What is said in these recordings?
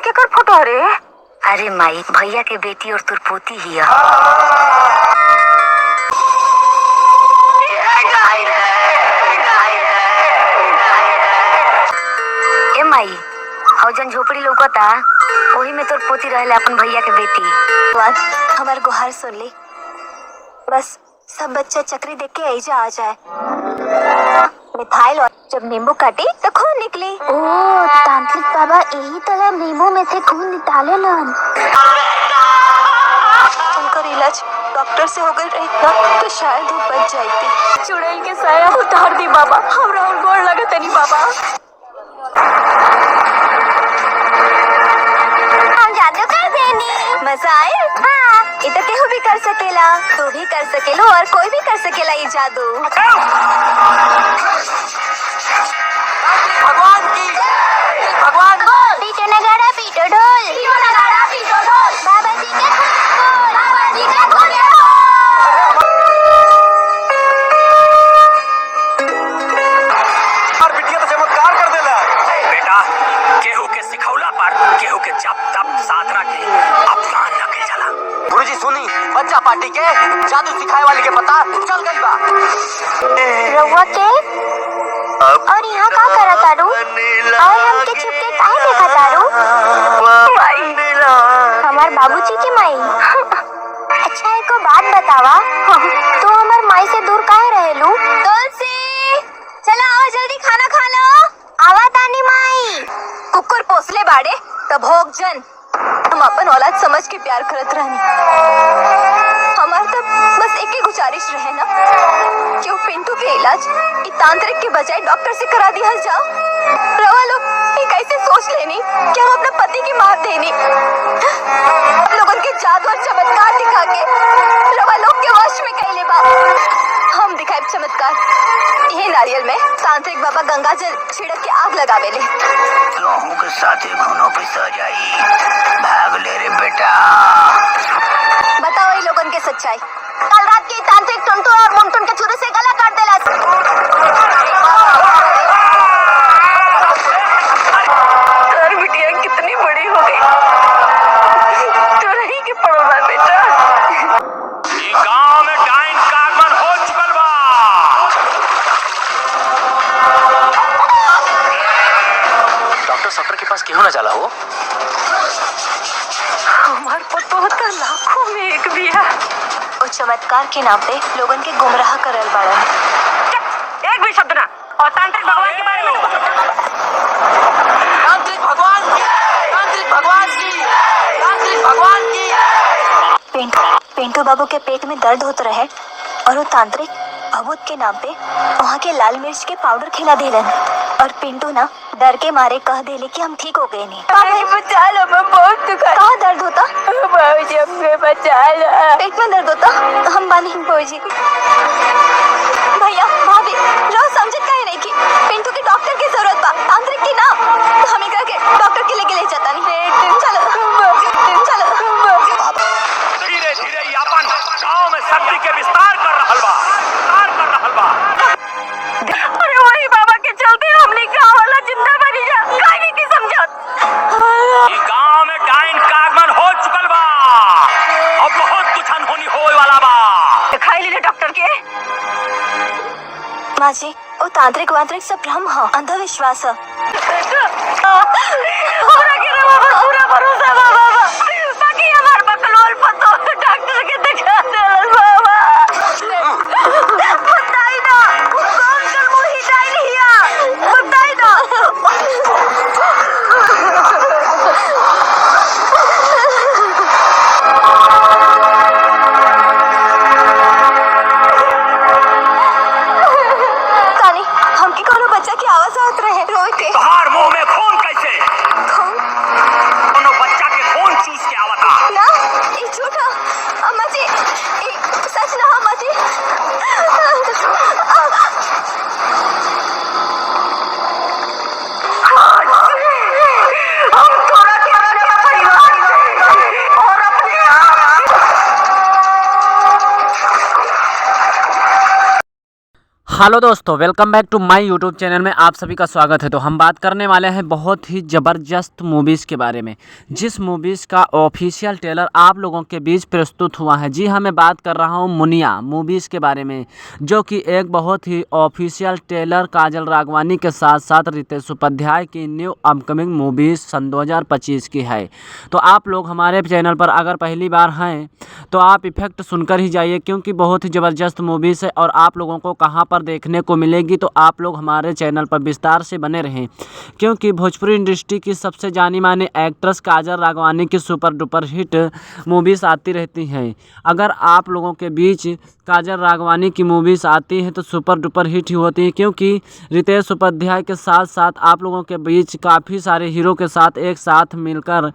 केकर फोटो रे? अरे माई, भैया के बेटी और तुर पोती ही है। ए माई, हौ जन झोपड़ी लौकता वही में तोर पोती रहले अपन भैया के बेटी। हमार गुहार सुन ली, बस सब बच्चा चक्री देख के ऐजा आ जाए। मिथाइल और जब नींबू काटी तो खून निकली। ओ तांत्रिक बाबा यही तरह नींबू में से खून निकाले लन। उनका इलाज डॉक्टर से हो गई रही ना तो शायद वो बच जाती। चुड़ैल के साया उतार दी बाबा, हमरा और गोड़ लगे तनी बाबा। हम जादू कर देनी। मजा आए? हाँ, इतना केहू भी कर सकेला, तू भी कर सकेलो और कोई भी कर सकेला ये जादू। भगवान की भगवान पीटो नगाड़ा पीटो ढोल, बाबा जी के खून, बाबा जी के खून। और बिटिया तो चमत्कार कर देला। बेटा, केहू के सिखौला पर केहू के जप तप साधना के अपमान न के चला। गुरुजी सुनी, बच्चा पार्टी के जादू सिखाए वाले के पता चल गई बा। रउआ के और यहाँ का करा तारू और हमके छुपके काहे देखा तारू? हमार बाबूजी के माई। अच्छा एको बात बतावा, तू हमार माई से दूर काहे रहेलू? तुलसी, चलो आओ जल्दी खाना खा लो। आवा तानी माई। कुकुर पोसले बाड़े तब भोग जन। हम अपन औलाद समझ के प्यार करत रहनी। हमार तब बस एक ही गुजारिश रहे ना कि वो पिंटू के इलाज तांत्रिक के बजाय डॉक्टर से करा दिया जाओ। रवा लोग एक ऐसे सोच लेनी कि हम अपने पति की मार देनी। लोगों के जादू और चमत्कार दिखा के रवा लोग के वश में कैले बा। हम दिखाए चमत्कार। ये नारियल में तांत्रिक बाबा गंगा जल छिड़क के आग लगावेले। गेहूं के साथे घुनो पे सजाई भाग ले रे बेटा। बताओ ये लोगन के सच्चाई। कल रात की तांत्रिक टुनटू और मुमटुन के छुरी से गला काट देला। तार बिटिया कितनी बड़ी हो गई, तो रही के पड़ोला बेटा। ई गांव में डाइन का आगमन हो चुकल बा। डॉक्टर सफर के पास क्यों ना चला हो? हमार पतो तो लाखों में एक भी है। और चमत्कार के नाम पे लोगन के गुमराह करल बाड़न। एक भी शब्द ना। और तांत्रिक भगवान के बारे में तांत्रिक भगवान की, तांत्रिक भगवान की, तांत्रिक भगवान की। पिंटू बाबू के पेट में दर्द होता रहे और वो तांत्रिक भभूत के नाम पे वहाँ के लाल मिर्च के पाउडर खिला देलन। और पिंटू ना डर के मारे कह देले कि हम ठीक हो गए नहीं। बचा लो, मैं बहुत दुखा। कहाँ दर्द होता? बाबूजी हमके बचा लो। पेट में दर्द होता? हम बानी बाबूजी। भैया भाभी रो समझत काहे नहीं कि पिंटू के डॉक्टर की जरूरत बा, तांत्रिक की ना। हम एकरा के डॉक्टर के लेके जाता नहीं। चलो चलो। धीरे धीरे यापन गांव में शक्ति के विस्तार कर रहल बा। अरे वही बाबा के चलते हमने गाँव वाला जिंदा बनी जा काहे की समझत। ई गांव में डाइन का आगमन हो चुकल बा। अब बहुत कुछ अनहोनी होए वाला बा। खाई ले डॉक्टर के। माँ जी, वो तांत्रिक वांत्रिक सब भ्रम है, अंधविश्वास है। पूरा भरोसा बाबा। बाकी हमार बकलोल पतो डॉक्टर के दिखा देलस बाबा। बताई ना कौन कर मोही डाइन हिया, बताई ना। तानी हमके कोनो बच्चा की आवाज आत रहे रोए के। तोहार मुंह में खून कैसे? खून? कोनो बच्चा के खून चूस के आवता। ना, ये झूठा। अम्मा जी, ये सच ना अम्मा जी। हम तोरा के अपने परिवार और अपने हेलो दोस्तों, welcome back to my YouTube channel में आप सभी का स्वागत है। तो हम बात करने वाले हैं बहुत ही ज़बरदस्त मूवीज़ के बारे में, जिस मूवीज़ का ऑफिशियल ट्रेलर आप लोगों के बीच प्रस्तुत हुआ है। जी हाँ, मैं बात कर रहा हूँ मुनिया मूवीज़ के बारे में, जो कि एक बहुत ही ऑफिशियल ट्रेलर काजल राघवानी के साथ साथ रितेश उपाध्याय की न्यू अपकमिंग मूवीज़ सन 2025 की है। तो आप लोग हमारे चैनल पर अगर पहली बार हैं तो आप इफेक्ट सुनकर ही जाइए, क्योंकि बहुत ही ज़बरदस्त मूवीज़ है और आप लोगों को कहाँ पर देखने को मिलेगी। तो आप लोग हमारे चैनल पर विस्तार से बने रहें, क्योंकि भोजपुरी इंडस्ट्री की सबसे जानी मानी एक्ट्रेस काजल राघवानी की सुपर डुपर हिट मूवीज़ आती रहती हैं। अगर आप लोगों के बीच काजल राघवानी की मूवीज़ आती हैं तो सुपर डुपर हिट ही होती है, क्योंकि रितेश उपाध्याय के साथ साथ आप लोगों के बीच काफ़ी सारे हीरो के साथ एक साथ मिलकर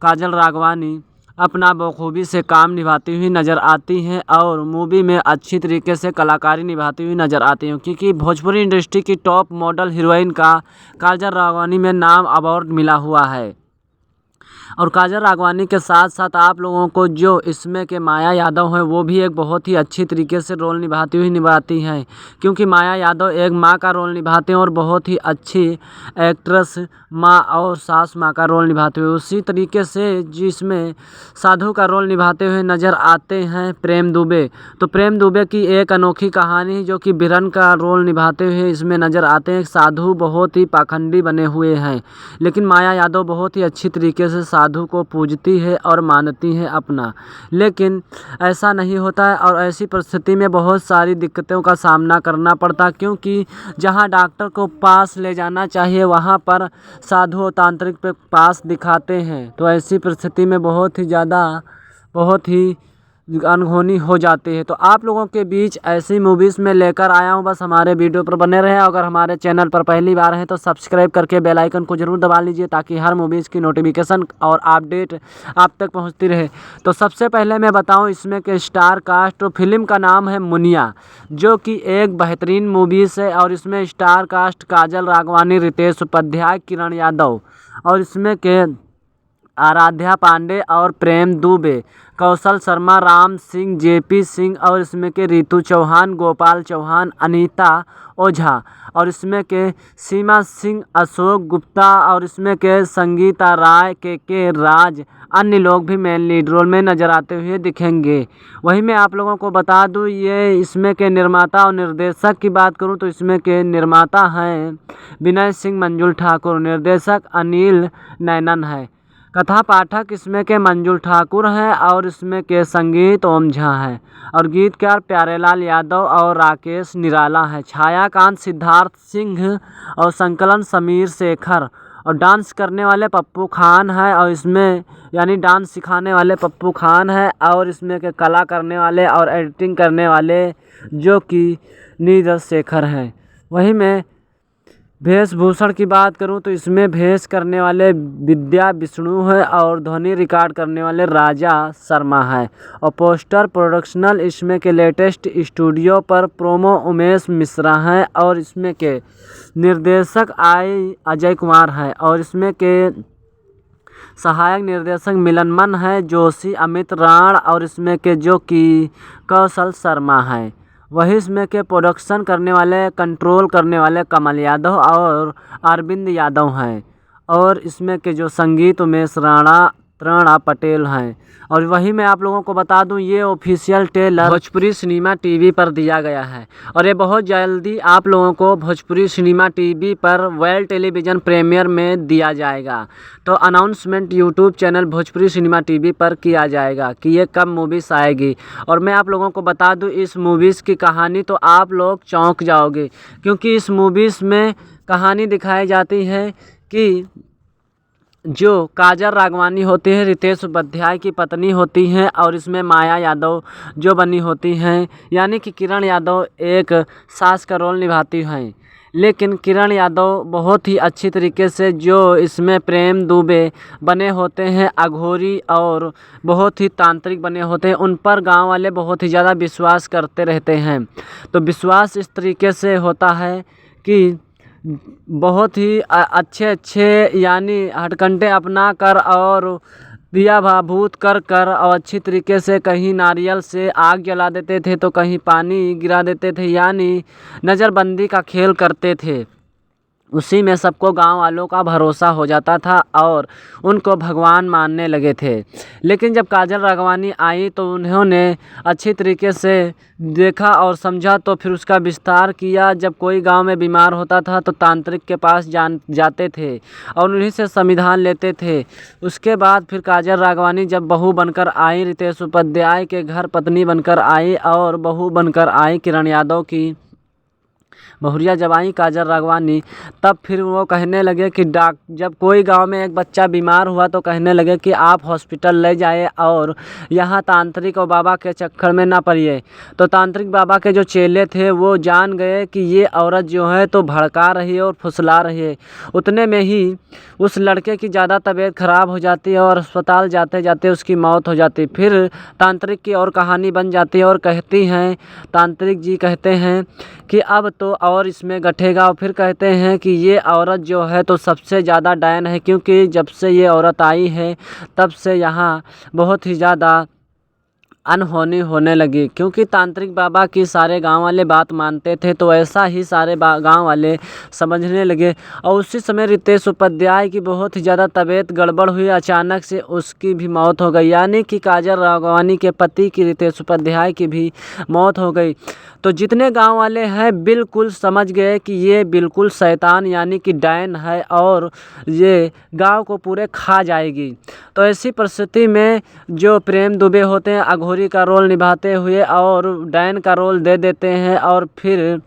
काजल राघवानी अपना बखूबी से काम निभाती हुई नज़र आती हैं और मूवी में अच्छी तरीके से कलाकारी निभाती हुई नज़र आती हैं, क्योंकि भोजपुरी इंडस्ट्री की टॉप मॉडल हीरोइन का काजल राघवानी में नाम अवार्ड मिला हुआ है। और काजल राघवानी के साथ साथ आप लोगों को जो इसमें के माया यादव हैं वो भी एक बहुत ही अच्छी तरीके से रोल निभाती हैं, क्योंकि माया यादव एक माँ का रोल निभाते हैं और बहुत ही अच्छी एक्ट्रेस माँ और सास माँ का रोल निभाते हुए। उसी तरीके से जिसमें साधु का रोल निभाते हुए नज़र आते हैं प्रेम दुबे। तो प्रेम दुबे की एक अनोखी कहानी जो कि बिरन का रोल निभाते हुए इसमें नज़र आते हैं। साधु बहुत ही पाखंडी बने हुए हैं, लेकिन माया यादव बहुत ही अच्छी तरीके से साधु को पूजती है और मानती है अपना। लेकिन ऐसा नहीं होता है और ऐसी परिस्थिति में बहुत सारी दिक्कतों का सामना करना पड़ता, क्योंकि जहां डॉक्टर को पास ले जाना चाहिए वहां पर साधु और तांत्रिक पे पास दिखाते हैं। तो ऐसी परिस्थिति में बहुत ही अनहोनी हो जाती है। तो आप लोगों के बीच ऐसी मूवीज़ में लेकर आया हूँ, बस हमारे वीडियो पर बने रहें। अगर हमारे चैनल पर पहली बार हैं तो सब्सक्राइब करके बेल आइकन को ज़रूर दबा लीजिए, ताकि हर मूवीज़ की नोटिफिकेशन और अपडेट आप तक पहुँचती रहे। तो सबसे पहले मैं बताऊँ इसमें के स्टार कास्ट। तो फिल्म का नाम है मुनिया, जो कि एक बेहतरीन मूवीज़ है और इसमें स्टार कास्ट काजल राघवानी, रितेश उपाध्याय, किरण यादव और इसमें के आराध्या पांडे और प्रेम दुबे, कौशल शर्मा, राम सिंह, जेपी सिंह और इसमें के रितु चौहान, गोपाल चौहान, अनीता ओझा और इसमें के सीमा सिंह, अशोक गुप्ता और इसमें के संगीता राय, के राज, अन्य लोग भी मेन लीड रोल में नज़र आते हुए दिखेंगे। वहीं मैं आप लोगों को बता दूं, ये इसमें के निर्माता और निर्देशक की बात करूं तो इसमें के निर्माता हैं विनय सिंह मंजुल ठाकुर, निर्देशक अनिल नैनन है, कथा पाठक इसमें के मंजुल ठाकुर हैं और इसमें के संगीत ओम झा है और गीतकार प्यारेलाल यादव और राकेश निराला है, छायाकांत सिद्धार्थ सिंह और संकलन समीर शेखर और डांस करने वाले पप्पू खान है और इसमें यानी डांस सिखाने वाले पप्पू खान है और इसमें के कला करने वाले और एडिटिंग करने वाले जो कि नीरज शेखर हैं। वहीं मैं वेशभूषण की बात करूं तो इसमें भेष करने वाले विद्या विष्णु है और ध्वनि रिकॉर्ड करने वाले राजा शर्मा है और पोस्टर प्रोडक्शनल इसमें के लेटेस्ट स्टूडियो पर प्रोमो उमेश मिश्रा है और इसमें के निर्देशक अजय कुमार है और इसमें के सहायक निर्देशक मिलनमन है जोशी, अमित राण और इसमें के जो कि कौशल शर्मा है। वही इसमें के प्रोडक्शन करने वाले, कंट्रोल करने वाले कमल यादव और अरविंद यादव हैं और इसमें के जो संगीत उमेश राणा पटेल हैं। और वही मैं आप लोगों को बता दूं, ये official trailer Bhojpuri cinema TV पर दिया गया है और ये बहुत जल्दी आप लोगों को भोजपुरी सिनेमा टीवी पर वर्ल्ड टेलीविज़न प्रीमियर में दिया जाएगा। तो announcement YouTube channel Bhojpuri cinema TV पर किया जाएगा कि ये कब मूवीज़ आएगी। और मैं आप लोगों को बता दूं, इस मूवीज़ की कहानी तो आप लोग चौंक जाओगे, क्योंकि इस मूवीज़ में कहानी दिखाई जाती है कि जो काजल राघवानी होती है रितेश उपाध्याय की पत्नी होती हैं और इसमें माया यादव जो बनी होती हैं, यानी कि किरण यादव एक सास का रोल निभाती हैं। लेकिन किरण यादव बहुत ही अच्छी तरीके से जो इसमें प्रेम दुबे बने होते हैं, अघोरी और बहुत ही तांत्रिक बने होते हैं, उन पर गांव वाले बहुत ही ज़्यादा विश्वास करते रहते हैं। तो विश्वास इस तरीके से होता है कि बहुत ही अच्छे यानी हथकंडे अपना कर और दिया भाभूत कर कर और अच्छी तरीके से कहीं नारियल से आग जला देते थे तो कहीं पानी गिरा देते थे, यानी नज़रबंदी का खेल करते थे। उसी में सबको गांव वालों का भरोसा हो जाता था और उनको भगवान मानने लगे थे। लेकिन जब काजल राघवानी आई तो उन्होंने अच्छी तरीके से देखा और समझा, तो फिर उसका विस्तार किया। जब कोई गांव में बीमार होता था तो तांत्रिक के पास जाते थे और उन्हीं से संविधान लेते थे। उसके बाद फिर काजल राघवानी जब बहू बनकर आई रितेश उपाध्याय के घर, पत्नी बनकर आई और बहू बनकर आई किरण यादव की बहुरिया जब आई काजल राघवानी, तब फिर वो कहने लगे कि जब कोई गांव में एक बच्चा बीमार हुआ तो कहने लगे कि आप हॉस्पिटल ले जाइए और यहाँ तांत्रिक और बाबा के चक्कर में ना पड़िए। तो तांत्रिक बाबा के जो चेले थे वो जान गए कि ये औरत जो है तो भड़का रही है और फुसला रही है। उतने में ही उस लड़के की ज़्यादा तबीयत ख़राब हो जाती है और अस्पताल जाते जाते उसकी मौत हो जाती है। फिर तांत्रिक की और कहानी बन जाती है और कहती हैं, तांत्रिक जी कहते हैं कि अब तो और इसमें गठेगा। और फिर कहते हैं कि ये औरत जो है तो सबसे ज़्यादा डायन है, क्योंकि जब से ये औरत आई है तब से यहाँ बहुत ही ज़्यादा अनहोनी होने लगी। क्योंकि तांत्रिक बाबा की सारे गांव वाले बात मानते थे तो ऐसा ही सारे गांव वाले समझने लगे। और उसी समय रितेश उपाध्याय की बहुत ही ज़्यादा तबीयत गड़बड़ हुई, अचानक से उसकी भी मौत हो गई, यानी कि काजल राघवानी के पति की रितेश उपाध्याय की भी मौत हो गई। तो जितने गांव वाले हैं बिल्कुल समझ गए कि ये बिल्कुल शैतान यानी कि डायन है और ये गांव को पूरे खा जाएगी। तो ऐसी परिस्थिति में जो प्रेम दुबे होते हैं अघोरी का रोल निभाते हुए और डायन का रोल दे देते हैं और फिर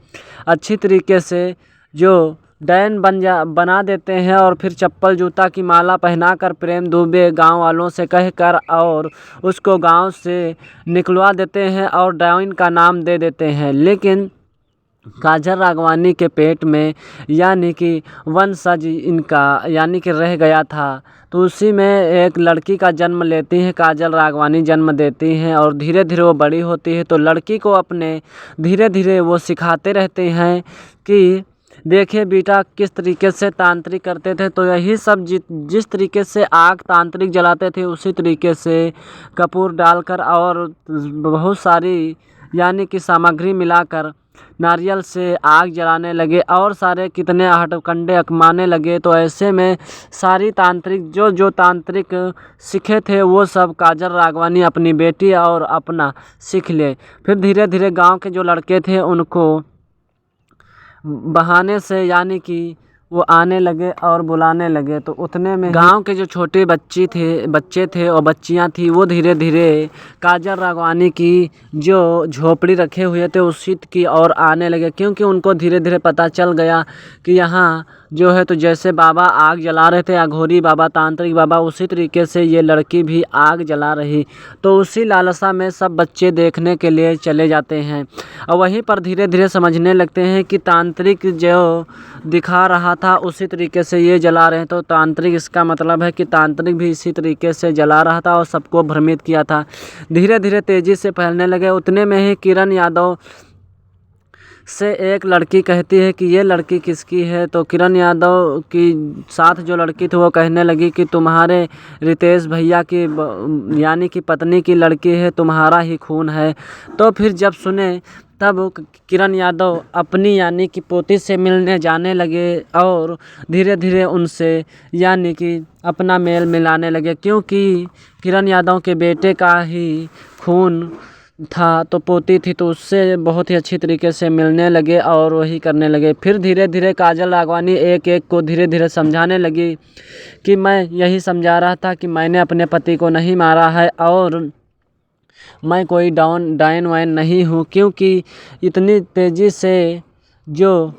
अच्छी तरीके से जो डायन बना देते हैं और फिर चप्पल जूता की माला पहनाकर प्रेम दुबे गांव वालों से कहकर और उसको गांव से निकलवा देते हैं और डायन का नाम दे देते हैं। लेकिन काजल राघवानी के पेट में यानी कि वंशज इनका यानी कि रह गया था, तो उसी में एक लड़की का जन्म लेती हैं, काजल राघवानी जन्म देती हैं और धीरे धीरे वो बड़ी होती है। तो लड़की को अपने धीरे धीरे वो सिखाते रहते हैं कि देखिए बेटा किस तरीके से तांत्रिक करते थे। तो यही सब जिस तरीके से आग तांत्रिक जलाते थे उसी तरीके से कपूर डालकर और बहुत सारी यानी कि सामग्री मिलाकर नारियल से आग जलाने लगे और सारे कितने हथकंडे आजमाने लगे। तो ऐसे में सारी तांत्रिक जो तांत्रिक सीखे थे वो सब काजल राघवानी अपनी बेटी और अपना सीख ले। फिर धीरे धीरे गांव के जो लड़के थे उनको बहाने से यानी कि वो आने लगे और बुलाने लगे। तो उतने में गांव के जो छोटे बच्चे थे और बच्चियां थी वो धीरे धीरे काजल राघवानी की जो झोपड़ी रखे हुए थे उसी की ओर आने लगे, क्योंकि उनको धीरे धीरे पता चल गया कि यहाँ जो है तो जैसे बाबा आग जला रहे थे अघोरी बाबा तांत्रिक बाबा, उसी तरीके से ये लड़की भी आग जला रही। तो उसी लालसा में सब बच्चे देखने के लिए चले जाते हैं और वहीं पर धीरे धीरे समझने लगते हैं कि तांत्रिक जो दिखा रहा था उसी तरीके से ये जला रहे हैं। तो तांत्रिक इसका मतलब है कि तांत्रिक भी इसी तरीके से जला रहा था और सबको भ्रमित किया था। धीरे धीरे तेज़ी से फैलने लगे। उतने में ही किरण यादव से एक लड़की कहती है कि ये लड़की किसकी है। तो किरण यादव की साथ जो लड़की थी वो कहने लगी कि तुम्हारे रितेश भैया की यानी कि पत्नी की लड़की है, तुम्हारा ही खून है। तो फिर जब सुने तब किरण यादव अपनी यानी कि पोती से मिलने जाने लगे और धीरे धीरे उनसे यानी कि अपना मेल मिलाने लगे, क्योंकि किरण यादव के बेटे का ही खून था तो पोती थी, तो उससे बहुत ही अच्छी तरीके से मिलने लगे और वही करने लगे। फिर धीरे धीरे काजल राघवानी एक एक को धीरे धीरे समझाने लगी कि मैं यही समझा रहा था कि मैंने अपने पति को नहीं मारा है और मैं कोई डायन वायन नहीं हूँ, क्योंकि इतनी तेज़ी से जो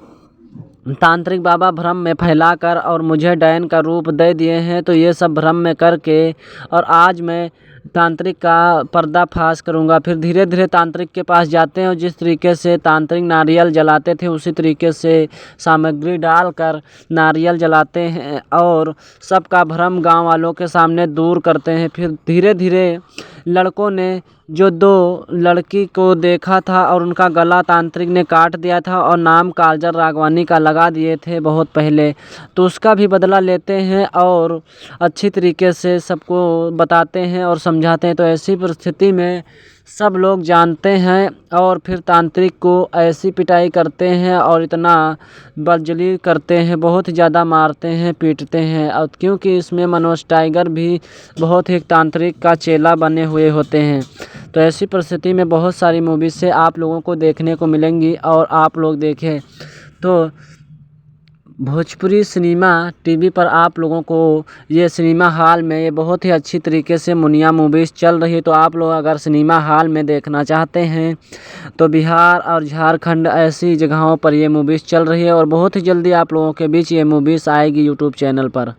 तांत्रिक बाबा भ्रम में फैलाकर और मुझे डायन का रूप दे दिए हैं। तो ये सब भ्रम में करके और आज मैं तांत्रिक का पर्दाफाश करूंगा। फिर धीरे धीरे तांत्रिक के पास जाते हैं और जिस तरीके से तांत्रिक नारियल जलाते थे उसी तरीके से सामग्री डालकर नारियल जलाते हैं और सबका भ्रम गांव वालों के सामने दूर करते हैं। फिर धीरे धीरे लड़कों ने जो 2 लड़की को देखा था और उनका गला तांत्रिक ने काट दिया था और नाम काजल राघवानी का लगा दिए थे बहुत पहले, तो उसका भी बदला लेते हैं और अच्छी तरीके से सबको बताते हैं और समझाते हैं। तो ऐसी परिस्थिति में सब लोग जानते हैं और फिर तांत्रिक को ऐसी पिटाई करते हैं और इतना बदजलील करते हैं, बहुत ज़्यादा मारते हैं, पीटते हैं। और क्योंकि इसमें मनोज टाइगर भी बहुत ही तांत्रिक का चेला बने हुए होते हैं। तो ऐसी परिस्थिति में बहुत सारी मूवीज़ से आप लोगों को देखने को मिलेंगी और आप लोग देखें तो भोजपुरी सिनेमा टीवी पर आप लोगों को ये सिनेमा हॉल में ये बहुत ही अच्छी तरीके से मुनिया मूवीज़ चल रही है। तो आप लोग अगर सिनेमा हॉल में देखना चाहते हैं तो बिहार और झारखंड ऐसी जगहों पर ये मूवीज़ चल रही है और बहुत ही जल्दी आप लोगों के बीच ये मूवीज़ आएगी यूट्यूब चैनल पर।